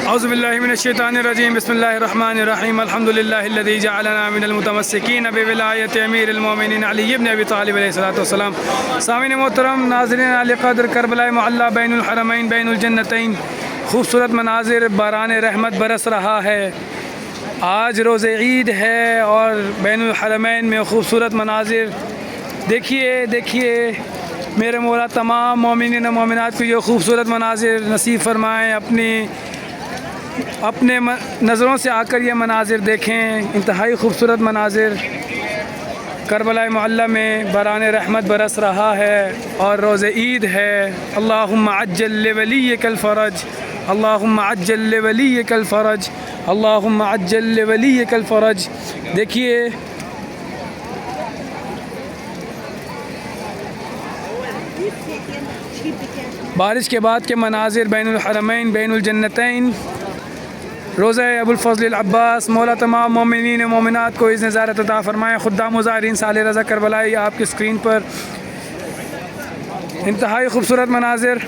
اعوذ باللہ من الشیطان الرجیم بسم اللہ الرحمن الرحیم الحمد للہ الذی جعلنا من المتمسکین بولایت امیر المومنین علی بن ابی طالب علیہ السلام۔ سامعین محترم، ناظرین عالی قدر، کربلا معلی بین الحرمین بین الجنتین، خوبصورت مناظر، باران رحمت برس رہا ہے۔ آج روز عید ہے اور بین الحرمین میں خوبصورت مناظر دیکھیے میرے مولا تمام مومنین و مومنات کو یہ خوبصورت مناظر نصیب فرمائیں، اپنے نظروں سے آ کر یہ مناظر دیکھیں۔ انتہائی خوبصورت مناظر، کربلا معلی میں باران رحمت برس رہا ہے اور روز عید ہے۔ اللہم عجل لولیک الفرج، اللہم عجل لولیک الفرج، اللہم عجل لولیک الفرج۔ دیکھیے بارش کے بعد کے مناظر، بین الحرمین بین الجنتین، روزہ ابو الفضل العباس۔ مولا تمام مومنین و مومنات کو اذن زیارت عطا فرمائیں۔ خدام و زائرین صالح رضا کربلائی آپ کی اسکرین پر انتہائی خوبصورت مناظر۔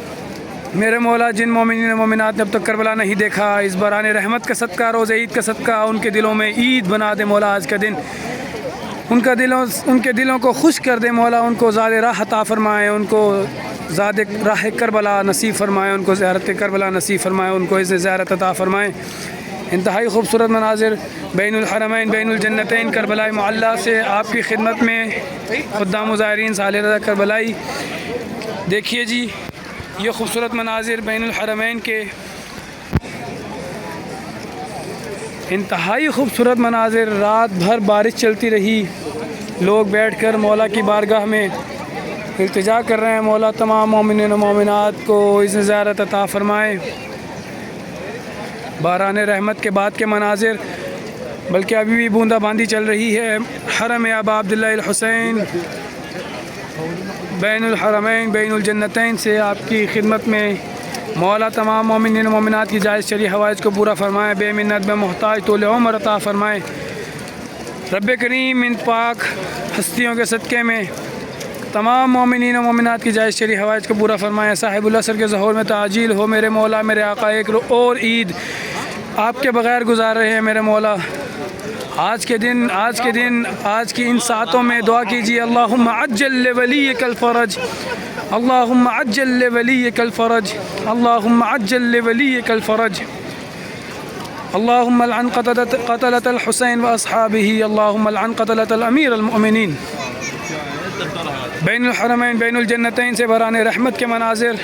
میرے مولا جن مومنین و مومنات نے اب تک کربلا نہیں دیکھا، اس باران رحمت کا صدقہ، روز عید کا صدقہ، ان کے دلوں میں عید بنا دے مولا آج کا دن، ان کے دلوں کو خوش کر دے مولا، ان کو زاد راہ عطا فرمائے، ان کو زاد راہ کربلا نصیب فرمائے، ان کو زیارت کربلا نصیب فرمائے، ان کو اذن زیارت عطا فرمائے۔ انتہائی خوبصورت مناظر، بین الحرمین بین الجنتین، کربلا معلی سے آپ کی خدمت میں خدام و زائرین صالح رضا کربلائی۔ دیکھیے جی یہ خوبصورت مناظر بین الحرمین کے، انتہائی خوبصورت مناظر۔ رات بھر بارش چلتی رہی، لوگ بیٹھ کر مولا کی بارگاہ میں التجا کر رہے ہیں، مولا تمام مومنین و مومنات کو اذن زیارت عطا فرمائے۔ باران رحمت کے بعد کے مناظر، بلکہ ابھی بھی بوندا باندی چل رہی ہے۔ حرم ابا عبداللہ الحسین بین الحرمین بین الجنتین سے آپ کی خدمت میں مولا تمام مومنین و مومنات کی جائز شرعی حوائج کو پورا فرمائے، بے منت بے محتاج طول عمر عطا فرمائے۔ رب کریم ان پاک ہستیوں کے صدقے میں تمام مومنین و مومنات کی جائز شرعی حوائج کو پورا فرمائے۔ صاحب العصر کے ظہور میں تعجیل ہو میرے مولا، میرے آقا، ایک اور عید آپ کے بغیر گزار رہے ہیں میرے مولا۔ آج کی ان ساعتوں میں دعا کیجیے، اللہم عجل لولیک الفرج، اللہم عجل لولیک الفرج، اللہم عجل لولیک الفرج، اللہم العن قتلۃ الحسین واصحابہ، اللہم العن قتلۃ الامیر المؤمنین۔ بین الحرمین بین الجنتین سے باران رحمت کے مناظر،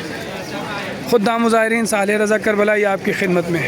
خدام و زائرین صالح رضا کربلائی آپ کی خدمت میں۔